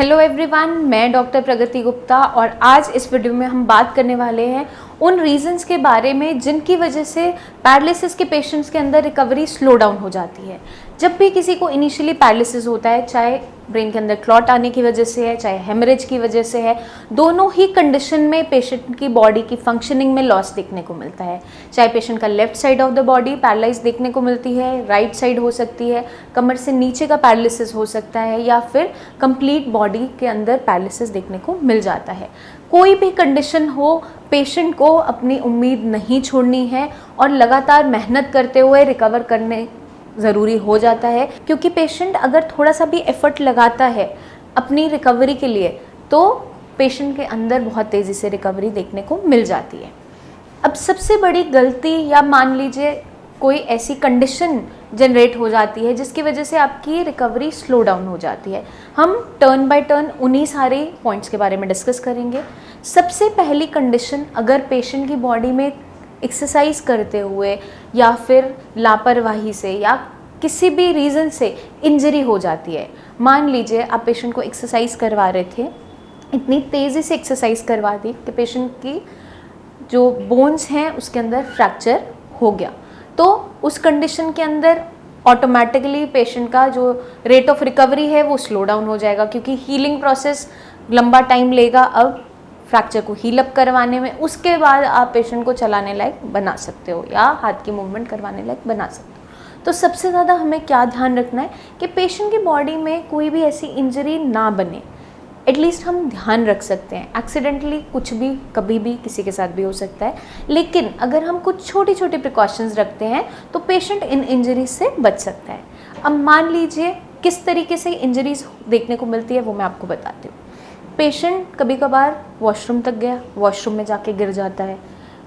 Hello everyone, मैं doctor प्रगति गुप्ता और आज इस वीडियो में हम बात करने वाले हैं उन रीजंस के बारे में जिनकी वजह से पैरालिसिस के पेशेंट्स के अंदर रिकवरी स्लो डाउन हो जाती है। जब भी किसी को इनिशियली पैरालिसिस होता है, चाहे ब्रेन के अंदर क्लॉट आने की वजह से है, चाहे हेमरेज की वजह से है, दोनों ही कंडीशन में पेशेंट की बॉडी की फंक्शनिंग में लॉस देखने को मिलता है। चाहे पेशेंट का left side of the body paralyse देखने को मिलती है, राइट साइड हो सकती है, कमर से नीचे का पैरालिसिस हो सकता है, या फिर कंप्लीट बॉडी के अंदर पैरालिसिस देखने को मिल जाता है। कोई भी कंडीशन हो, पेशेंट को अपनी उम्मीद नहीं छोड़नी है और लगातार मेहनत करते हुए रिकवर करने ज़रूरी हो जाता है, क्योंकि पेशेंट अगर थोड़ा सा भी एफर्ट लगाता है अपनी रिकवरी के लिए तो पेशेंट के अंदर बहुत तेज़ी से रिकवरी देखने को मिल जाती है। अब सबसे बड़ी गलती, या मान लीजिए कोई ऐसी कंडीशन जनरेट हो जाती है जिसकी वजह से आपकी रिकवरी स्लो डाउन हो जाती है, हम टर्न बाय टर्न उन्हीं सारे पॉइंट्स के बारे में डिस्कस करेंगे। सबसे पहली कंडीशन, अगर पेशेंट की बॉडी में एक्सरसाइज करते हुए या फिर लापरवाही से या किसी भी रीज़न से इंजरी हो जाती है। मान लीजिए आप पेशेंट को एक्सरसाइज करवा रहे थे, इतनी तेज़ी से एक्सरसाइज करवा दी कि पेशेंट की जो बोन्स हैं उसके अंदर फ्रैक्चर हो गया, तो उस कंडीशन के अंदर ऑटोमेटिकली पेशेंट का जो रेट ऑफ रिकवरी है वो स्लो डाउन हो जाएगा, क्योंकि हीलिंग प्रोसेस लंबा टाइम लेगा अब फ्रैक्चर को हील अप करवाने में। उसके बाद आप पेशेंट को चलाने लायक बना सकते हो या हाथ की मूवमेंट करवाने लायक बना सकते हो। तो सबसे ज़्यादा हमें क्या ध्यान रखना है कि पेशेंट की बॉडी में कोई भी ऐसी इंजरी ना बने। एटलीस्ट हम ध्यान रख सकते हैं, एक्सीडेंटली कुछ भी कभी भी किसी के साथ भी हो सकता है, लेकिन अगर हम कुछ छोटी छोटी प्रिकॉशंस रखते हैं तो पेशेंट इन इंजरीज से बच सकता है। अब मान लीजिए किस तरीके से इंजरीज देखने को मिलती है वो मैं आपको बताती हूँ। पेशेंट कभी कभार वॉशरूम तक गया, वॉशरूम में जाके गिर जाता है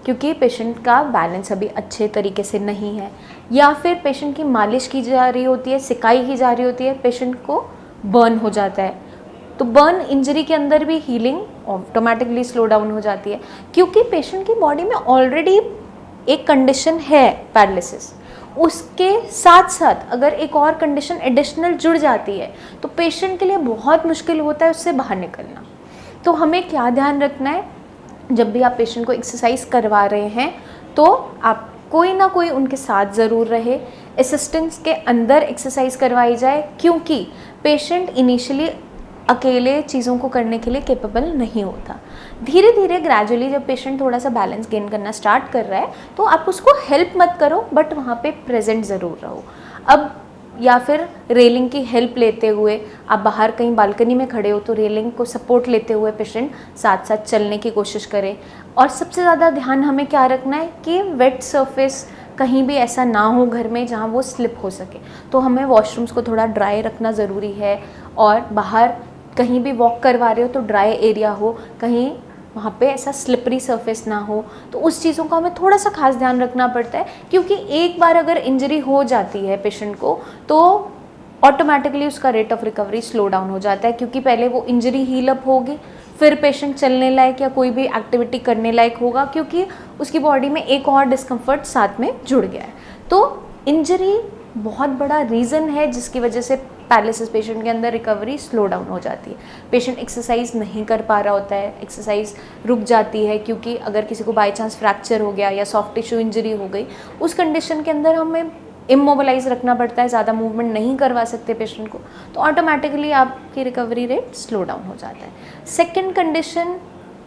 क्योंकि पेशेंट का बैलेंस अभी अच्छे तरीके से नहीं है, या फिर पेशेंट की मालिश की जा रही होती है, सिकाई की जा रही होती है, पेशेंट को बर्न हो जाता है। तो बर्न इंजरी के अंदर भी हीलिंग ऑटोमेटिकली स्लो डाउन हो जाती है, क्योंकि पेशेंट की बॉडी में ऑलरेडी एक कंडीशन है पैरालिसिस, उसके साथ साथ अगर एक और कंडीशन एडिशनल जुड़ जाती है तो पेशेंट के लिए बहुत मुश्किल होता है उससे बाहर निकलना। तो हमें क्या ध्यान रखना है, जब भी आप पेशेंट को एक्सरसाइज करवा रहे हैं तो आप कोई ना कोई उनके साथ ज़रूर रहे, असिस्टेंस के अंदर एक्सरसाइज करवाई जाए, क्योंकि पेशेंट इनिशियली अकेले चीज़ों को करने के लिए कैपेबल नहीं होता। धीरे धीरे ग्रेजुअली जब पेशेंट थोड़ा सा बैलेंस गेन करना स्टार्ट कर रहा है तो आप उसको हेल्प मत करो, बट वहाँ पे प्रेजेंट ज़रूर रहो। अब या फिर रेलिंग की हेल्प लेते हुए, आप बाहर कहीं बालकनी में खड़े हो तो रेलिंग को सपोर्ट लेते हुए पेशेंट साथ साथ चलने की कोशिश करे। और सबसे ज़्यादा ध्यान हमें क्या रखना है कि वेट सरफेस कहीं भी ऐसा ना हो घर में जहाँ वो स्लिप हो सके, तो हमें वॉशरूम्स को थोड़ा ड्राई रखना ज़रूरी है। और बाहर कहीं भी वॉक करवा रहे हो तो ड्राई एरिया हो, कहीं वहाँ पे ऐसा स्लिपरी सरफेस ना हो, तो उस चीज़ों का हमें थोड़ा सा खास ध्यान रखना पड़ता है, क्योंकि एक बार अगर इंजरी हो जाती है पेशेंट को तो ऑटोमेटिकली उसका rate of recovery slow down हो जाता है, क्योंकि पहले वो इंजरी हील अप होगी, फिर पेशेंट चलने लायक या कोई भी एक्टिविटी करने लायक होगा, क्योंकि उसकी बॉडी में एक और डिस्कम्फर्ट साथ में जुड़ गया है। तो इंजरी बहुत बड़ा रीज़न है जिसकी वजह से पैरालिसिस पेशेंट के अंदर रिकवरी स्लो डाउन हो जाती है। पेशेंट एक्सरसाइज नहीं कर पा रहा होता है, एक्सरसाइज रुक जाती है, क्योंकि अगर किसी को बाय चांस फ्रैक्चर हो गया या सॉफ्ट टिश्यू इंजरी हो गई, उस कंडीशन के अंदर हमें इमोबिलाइज रखना पड़ता है, ज़्यादा मूवमेंट नहीं करवा सकते पेशेंट को, तो ऑटोमेटिकली आपकी रिकवरी रेट स्लो डाउन हो जाता है। सेकेंड कंडीशन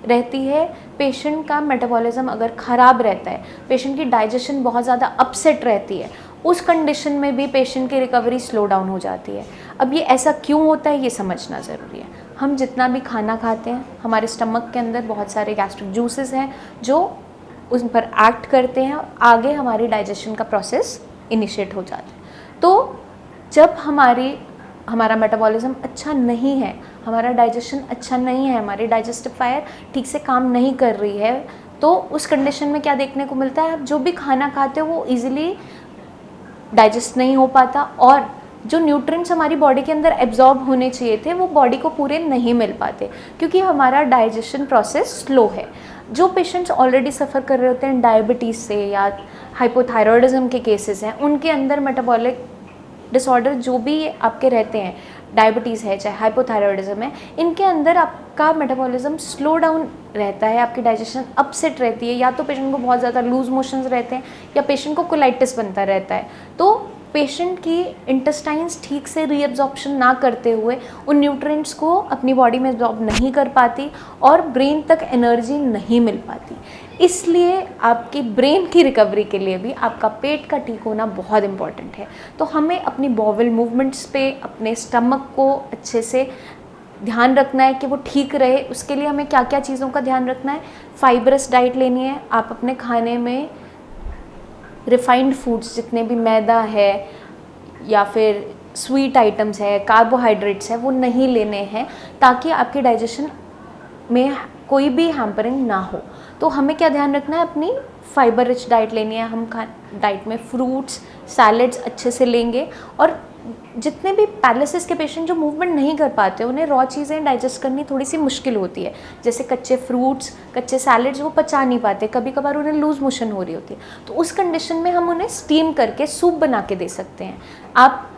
रहती है पेशेंट का मेटाबॉलिज्म अगर ख़राब रहता है, पेशेंट की डाइजेशन बहुत ज़्यादा अपसेट रहती है, उस कंडीशन में भी पेशेंट की रिकवरी स्लो डाउन हो जाती है। अब ये ऐसा क्यों होता है ये समझना ज़रूरी है। हम जितना भी खाना खाते हैं, हमारे स्टमक के अंदर बहुत सारे गैस्ट्रिक जूसेस हैं जो उन पर एक्ट करते हैं और आगे हमारी डाइजेशन का प्रोसेस इनिशिएट हो जाता है। तो जब हमारा मेटाबॉलिज्म अच्छा नहीं है, हमारा डाइजेशन अच्छा नहीं है, हमारी डाइजेस्टिव फायर ठीक से काम नहीं कर रही है, तो उस कंडीशन में क्या देखने को मिलता है, आप जो भी खाना खाते हो वो ईजिली डाइजेस्ट नहीं हो पाता और जो न्यूट्रिएंट्स हमारी बॉडी के अंदर एब्जॉर्ब होने चाहिए थे वो बॉडी को पूरे नहीं मिल पाते, क्योंकि हमारा डाइजेशन प्रोसेस स्लो है। जो पेशेंट्स ऑलरेडी सफ़र कर रहे होते हैं डायबिटीज़ से या हाइपोथायरॉयडिज्म के केसेस हैं, उनके अंदर मेटाबॉलिक डिसऑर्डर जो भी आपके रहते हैं, डायबिटीज़ है, चाहे हाइपोथायरॉयडिज्म है, इनके अंदर आपका मेटाबॉलिज्म स्लो डाउन रहता है, आपकी डाइजेशन अपसेट रहती है, या तो पेशेंट को बहुत ज़्यादा लूज मोशंस रहते हैं या पेशेंट को कोलाइटिस बनता रहता है। तो पेशेंट की इंटेस्टाइन्स ठीक से रीअब्जॉर्प्शन ना करते हुए उन न्यूट्रिएंट्स को अपनी बॉडी में एब्जॉर्ब नहीं कर पाती और ब्रेन तक एनर्जी नहीं मिल पाती। इसलिए आपकी ब्रेन की रिकवरी के लिए भी आपका पेट का ठीक होना बहुत इम्पॉर्टेंट है। तो हमें अपनी बॉवल मूवमेंट्स पे, अपने स्टमक को अच्छे से ध्यान रखना है कि वो ठीक रहे। उसके लिए हमें क्या क्या चीज़ों का ध्यान रखना है? फाइबरस डाइट लेनी है। आप अपने खाने में रिफाइंड फूड्स, जितने भी मैदा है या फिर स्वीट आइटम्स है, कार्बोहाइड्रेट्स है, वो नहीं लेने हैं, ताकि आपके डाइजेशन में कोई भी हैम्परिंग ना हो। तो हमें क्या ध्यान रखना है? अपनी फाइबर रिच डाइट लेनी है। हम डाइट में फ्रूट्स, सैलड्स अच्छे से लेंगे। और जितने भी पैरालिसिस के पेशेंट जो मूवमेंट नहीं कर पाते, उन्हें रॉ चीज़ें डाइजेस्ट करनी थोड़ी सी मुश्किल होती है, जैसे कच्चे फ्रूट्स, कच्चे सैलड्स वो पचा नहीं पाते, कभी कभार उन्हें लूज मोशन हो रही होती है। तो उस कंडीशन में हम उन्हें स्टीम करके सूप बना के दे सकते हैं। आप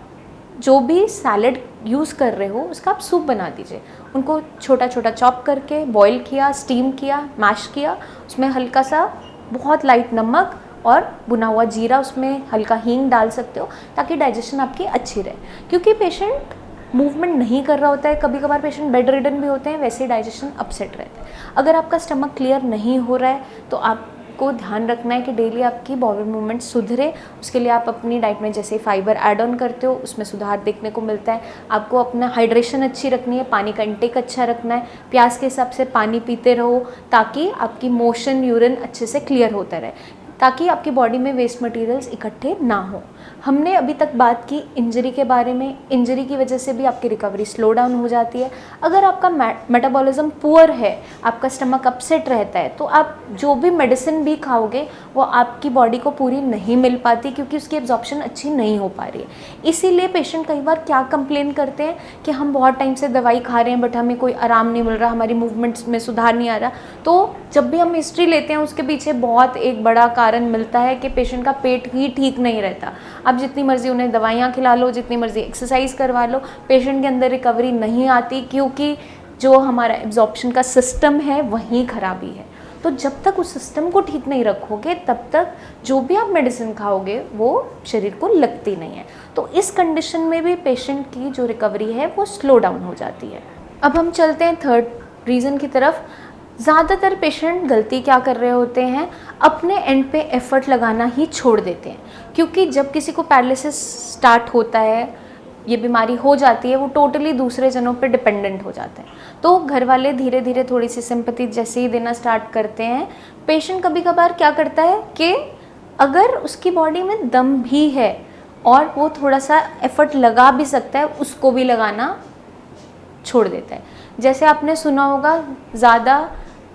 जो भी सैलड यूज़ कर रहे हो उसका आप सूप बना दीजिए। उनको छोटा छोटा चॉप करके बॉईल किया, स्टीम किया, मैश किया, उसमें हल्का सा बहुत लाइट नमक और भुना हुआ जीरा, उसमें हल्का हींग डाल सकते हो, ताकि डाइजेशन आपकी अच्छी रहे। क्योंकि पेशेंट मूवमेंट नहीं कर रहा होता है, कभी कभार पेशेंट बेड रिडन भी होते हैं, वैसे ही डाइजेशन अपसेट रहता है। अगर आपका स्टमक क्लियर नहीं हो रहा है तो आपको ध्यान रखना है कि डेली आपकी बॉवल मूवमेंट सुधरे। उसके लिए आप अपनी डाइट में जैसे फाइबर ऐड ऑन करते हो, उसमें सुधार देखने को मिलता है। आपको अपना हाइड्रेशन अच्छी रखनी है, पानी का इंटेक अच्छा रखना है, प्यास के हिसाब से पानी पीते रहो, ताकि आपकी मोशन, यूरिन अच्छे से क्लियर होता रहे, ताकि आपकी बॉडी में वेस्ट मटेरियल्स इकट्ठे ना हो। हमने अभी तक बात की इंजरी के बारे में। इंजरी की वजह से भी आपकी रिकवरी स्लो डाउन हो जाती है। अगर आपका मेटाबॉलिज्म पुअर है, आपका स्टमक अपसेट रहता है, तो आप जो भी मेडिसिन भी खाओगे वो आपकी बॉडी को पूरी नहीं मिल पाती, क्योंकि उसकी एब्जॉर्प्शन अच्छी नहीं हो पा रही है। इसीलिए पेशेंट कई बार क्या कंप्लेन करते हैं कि हम बहुत टाइम से दवाई खा रहे हैं बट हमें कोई आराम नहीं मिल रहा, हमारी मूवमेंट्स में सुधार नहीं आ रहा। तो जब भी हम हिस्ट्री लेते हैं उसके पीछे बहुत एक बड़ा कारण मिलता है कि पेशेंट का पेट ही ठीक नहीं रहता। आप जितनी मर्जी उन्हें दवाइयाँ खिला लो, जितनी मर्जी एक्सरसाइज करवा लो, पेशेंट के अंदर रिकवरी नहीं आती, क्योंकि जो हमारा एब्जॉर्प्शन का सिस्टम है वहीं खराबी है। तो जब तक उस सिस्टम को ठीक नहीं रखोगे तब तक जो भी आप मेडिसिन खाओगे वो शरीर को लगती नहीं है। तो इस कंडीशन में भी पेशेंट की जो रिकवरी है वो स्लो डाउन हो जाती है। अब हम चलते हैं थर्ड रीज़न की तरफ। ज़्यादातर पेशेंट गलती क्या कर रहे होते हैं? अपने एंड पे एफर्ट लगाना ही छोड़ देते हैं। क्योंकि जब किसी को पैरालिसिस स्टार्ट होता है, ये बीमारी हो जाती है, वो टोटली दूसरे जनों पे डिपेंडेंट हो जाते हैं। तो घर वाले धीरे धीरे थोड़ी सी सिंपैथी जैसे ही देना स्टार्ट करते हैं, पेशेंट कभी कभार क्या करता है कि अगर उसकी बॉडी में दम भी है और वो थोड़ा सा एफर्ट लगा भी सकता है, उसको भी लगाना छोड़ देता है। जैसे आपने सुना होगा, ज़्यादा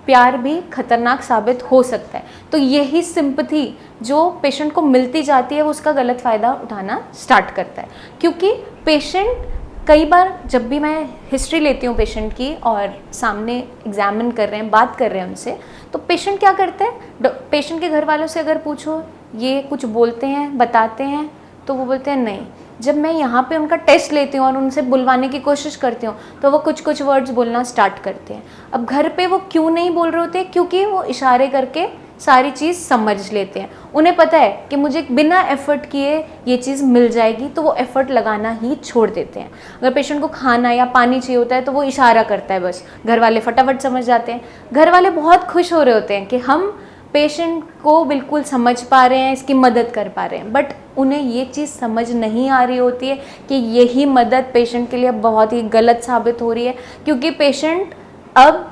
प्यार भी खतरनाक साबित हो सकता है। तो यही सिंपैथी जो पेशेंट को मिलती जाती है वो उसका गलत फ़ायदा उठाना स्टार्ट करता है। क्योंकि पेशेंट कई बार, जब भी मैं हिस्ट्री लेती हूँ पेशेंट की और सामने एग्जामिन कर रहे हैं, बात कर रहे हैं उनसे, तो पेशेंट क्या करते हैं? पेशेंट के घर वालों से अगर पूछो, ये कुछ बोलते हैं, बताते हैं, तो वो बोलते हैं नहीं। जब मैं यहाँ पे उनका टेस्ट लेती हूँ और उनसे बुलवाने की कोशिश करती हूँ तो वो कुछ कुछ वर्ड्स बोलना स्टार्ट करते हैं। अब घर पे वो क्यों नहीं बोल रहे होते? क्योंकि वो इशारे करके सारी चीज़ समझ लेते हैं। उन्हें पता है कि मुझे बिना एफर्ट किए ये चीज़ मिल जाएगी, तो वो एफर्ट लगाना ही छोड़ देते हैं। अगर पेशेंट को खाना या पानी चाहिए होता है तो वो इशारा करता है, बस घर वाले फटाफट समझ जाते हैं। घर वाले बहुत खुश हो रहे होते हैं कि हम पेशेंट को बिल्कुल समझ पा रहे हैं, इसकी मदद कर पा रहे हैं, बट उन्हें ये चीज़ समझ नहीं आ रही होती है कि यही मदद पेशेंट के लिए बहुत ही गलत साबित हो रही है। क्योंकि पेशेंट अब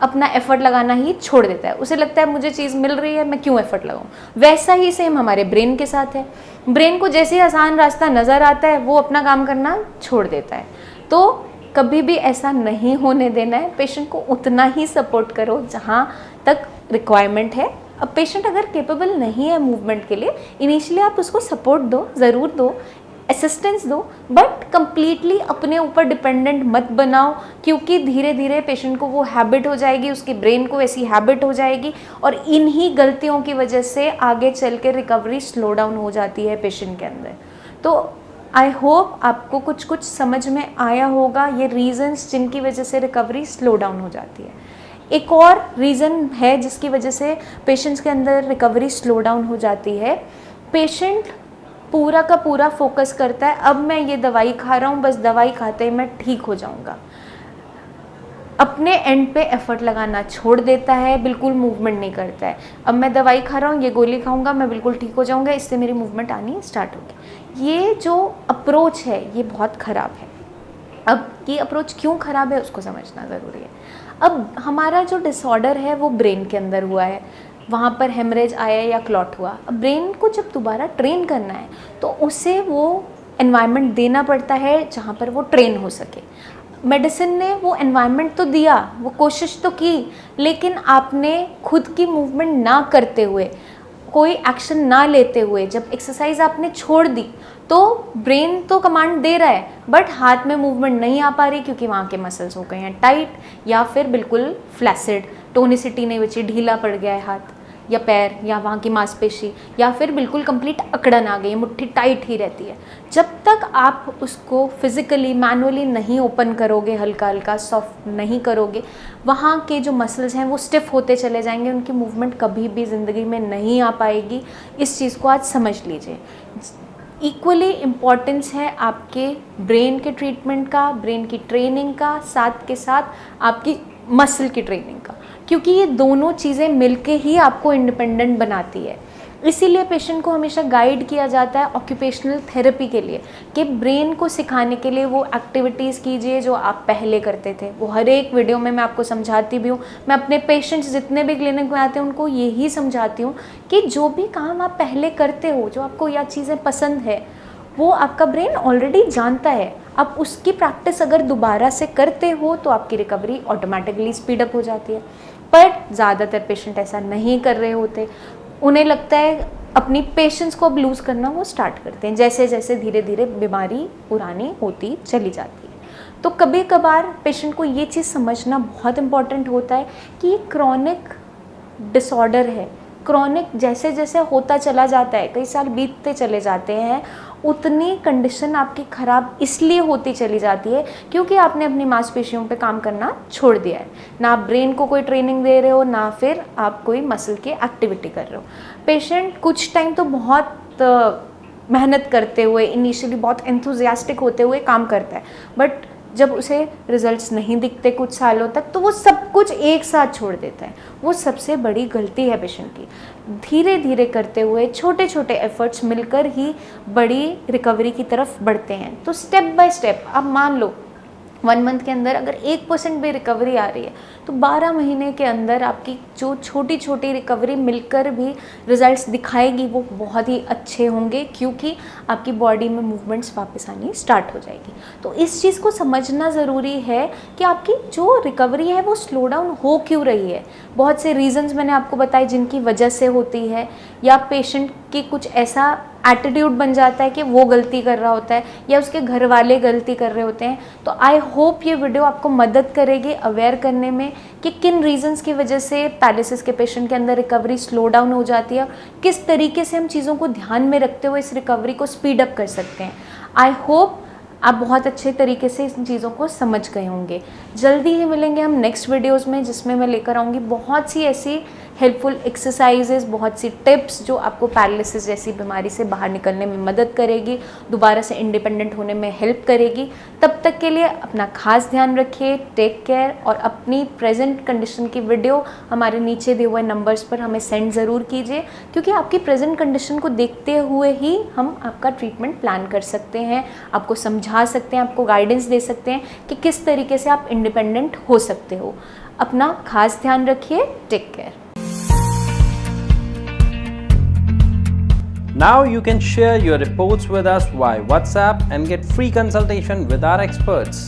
अपना एफर्ट लगाना ही छोड़ देता है। उसे लगता है मुझे चीज़ मिल रही है, मैं क्यों एफर्ट लगाऊं। वैसा ही सेम हमारे ब्रेन के साथ है। ब्रेन को जैसे ही आसान रास्ता नज़र आता है वो अपना काम करना छोड़ देता है। तो कभी भी ऐसा नहीं होने देना है। पेशेंट को उतना ही सपोर्ट करो जहाँ तक रिक्वायरमेंट है। अब पेशेंट अगर केपेबल नहीं है मूवमेंट के लिए, इनिशियली आप उसको सपोर्ट दो, ज़रूर दो, असिस्टेंस दो, बट कम्प्लीटली अपने ऊपर डिपेंडेंट मत बनाओ। क्योंकि धीरे धीरे पेशेंट को वो हैबिट हो जाएगी, उसके ब्रेन को ऐसी हैबिट हो जाएगी, और इन्हीं गलतियों की वजह से आगे चल के रिकवरी स्लो डाउन हो जाती है पेशेंट के अंदर। तो आई होप आपको कुछ कुछ समझ में आया होगा ये रीज़न्स जिनकी वजह से रिकवरी स्लो डाउन हो जाती है। एक और रीज़न है जिसकी वजह से पेशेंट्स के अंदर रिकवरी स्लो डाउन हो जाती है। पेशेंट पूरा का पूरा फोकस करता है अब मैं ये दवाई खा रहा हूँ, बस दवाई खाते ही मैं ठीक हो जाऊँगा। अपने एंड पे एफर्ट लगाना छोड़ देता है, बिल्कुल मूवमेंट नहीं करता है। अब मैं दवाई खा रहा हूँ, ये गोली खाऊंगा, मैं बिल्कुल ठीक हो जाऊँगा, इससे मेरी मूवमेंट आनी स्टार्ट होगी। ये जो अप्रोच है ये बहुत ख़राब है। अब ये अप्रोच क्यों ख़राब है उसको समझना ज़रूरी है। अब हमारा जो डिसऑर्डर है वो ब्रेन के अंदर हुआ है, वहाँ पर हेमरेज आया या क्लॉट हुआ। अब ब्रेन को जब दोबारा ट्रेन करना है तो उसे वो एनवायरनमेंट देना पड़ता है जहाँ पर वो ट्रेन हो सके। मेडिसिन ने वो एनवायरनमेंट तो दिया, वो कोशिश तो की, लेकिन आपने खुद की मूवमेंट ना करते हुए, कोई एक्शन ना लेते हुए, जब एक्सरसाइज आपने छोड़ दी तो ब्रेन तो कमांड दे रहा है बट हाथ में मूवमेंट नहीं आ पा रही क्योंकि वहाँ के मसल्स हो गए हैं टाइट या फिर बिल्कुल फ्लैसिड, टोनिसिटी नहीं बची, ढीला पड़ गया है हाथ या पैर या वहाँ की मांसपेशी, या फिर बिल्कुल कंप्लीट अकड़न आ गई है, मुट्ठी टाइट ही रहती है। जब तक आप उसको फिजिकली मैनुअली नहीं ओपन करोगे, हल्का हल्का सॉफ्ट नहीं करोगे, वहाँ के जो मसल्स हैं वो स्टिफ होते चले जाएंगे, उनकी मूवमेंट कभी भी ज़िंदगी में नहीं आ पाएगी। इस चीज़ को आज समझ लीजिए। इक्वली इम्पॉर्टेंस है आपके ब्रेन के ट्रीटमेंट का, ब्रेन की ट्रेनिंग का, साथ के साथ आपकी मसल की ट्रेनिंग का, क्योंकि ये दोनों चीज़ें मिलके ही आपको इंडिपेंडेंट बनाती है। इसीलिए पेशेंट को हमेशा गाइड किया जाता है ऑक्यूपेशनल थेरेपी के लिए, कि ब्रेन को सिखाने के लिए वो एक्टिविटीज़ कीजिए जो आप पहले करते थे। वो हर एक वीडियो में मैं आपको समझाती भी हूँ। मैं अपने पेशेंट्स जितने भी क्लिनिक में आते हैं उनको यही समझाती हूँ कि जो भी काम आप पहले करते हो, जो आपको या चीज़ें पसंद है, वो आपका ब्रेन ऑलरेडी जानता है। आप उसकी प्रैक्टिस अगर दोबारा से करते हो तो आपकी रिकवरी ऑटोमेटिकली स्पीड अप हो जाती है। पर ज़्यादातर पेशेंट ऐसा नहीं कर रहे होते, उन्हें लगता है अपनी पेशेंस को अब लूज़ करना वो स्टार्ट करते हैं जैसे जैसे धीरे धीरे बीमारी पुरानी होती चली जाती है। तो कभी कभार पेशेंट को ये चीज़ समझना बहुत इम्पॉर्टेंट होता है कि ये क्रॉनिक डिसऑर्डर है। क्रॉनिक जैसे जैसे होता चला जाता है, कई साल बीतते चले जाते हैं, उतनी कंडीशन आपकी ख़राब इसलिए होती चली जाती है क्योंकि आपने अपनी मांसपेशियों पे काम करना छोड़ दिया है। ना आप ब्रेन को कोई ट्रेनिंग दे रहे हो, ना फिर आप कोई मसल की एक्टिविटी कर रहे हो। पेशेंट कुछ टाइम तो बहुत मेहनत करते हुए, इनिशियली बहुत एंथुजियास्टिक होते हुए काम करता है, बट जब उसे रिजल्ट्स नहीं दिखते कुछ सालों तक तो वो सब कुछ एक साथ छोड़ देता है। वो सबसे बड़ी गलती है पेशेंट की। धीरे धीरे करते हुए छोटे छोटे एफर्ट्स मिलकर ही बड़ी रिकवरी की तरफ बढ़ते हैं। तो स्टेप बाय स्टेप आप मान लो 1 मंथ के अंदर अगर 1% भी रिकवरी आ रही है तो 12 महीने के अंदर आपकी जो छोटी छोटी रिकवरी मिलकर भी रिजल्ट्स दिखाएगी वो बहुत ही अच्छे होंगे, क्योंकि आपकी बॉडी में मूवमेंट्स वापस आनी स्टार्ट हो जाएगी। तो इस चीज़ को समझना ज़रूरी है कि आपकी जो रिकवरी है वो स्लो डाउन हो क्यों रही है। बहुत से रीजंस मैंने आपको बताए जिनकी वजह से होती है, या पेशेंट की कुछ ऐसा एटीट्यूड बन जाता है कि वो गलती कर रहा होता है या उसके घर वाले गलती कर रहे होते हैं। तो आई होप ये वीडियो आपको मदद करेगी अवेयर करने में कि किन रीजंस की वजह से पैरालिसिस के पेशेंट के अंदर रिकवरी स्लो डाउन हो जाती है, किस तरीके से हम चीज़ों को ध्यान में रखते हुए इस रिकवरी को स्पीड अप कर सकते हैं। आई होप आप बहुत अच्छे तरीके से इन चीज़ों को समझ गए होंगे। जल्दी ही मिलेंगे हम नेक्स्ट वीडियोज़ में, जिसमें मैं लेकर आऊँगी बहुत सी ऐसी हेल्पफुल एक्सरसाइजेस, बहुत सी टिप्स जो आपको पैरालिसिस जैसी बीमारी से बाहर निकलने में मदद करेगी, दोबारा से इंडिपेंडेंट होने में हेल्प करेगी। तब तक के लिए अपना खास ध्यान रखिए, टेक केयर, और अपनी प्रेजेंट कंडीशन की वीडियो हमारे नीचे दिए हुए नंबर्स पर हमें सेंड ज़रूर कीजिए, क्योंकि आपकी प्रेजेंट कंडीशन को देखते हुए ही हम आपका ट्रीटमेंट प्लान कर सकते हैं, आपको समझा सकते हैं, आपको गाइडेंस दे सकते हैं कि किस तरीके से आप इंडिपेंडेंट हो सकते हो। अपना खास ध्यान रखिए, take care. Now you can share your reports with us via WhatsApp and get free consultation with our experts.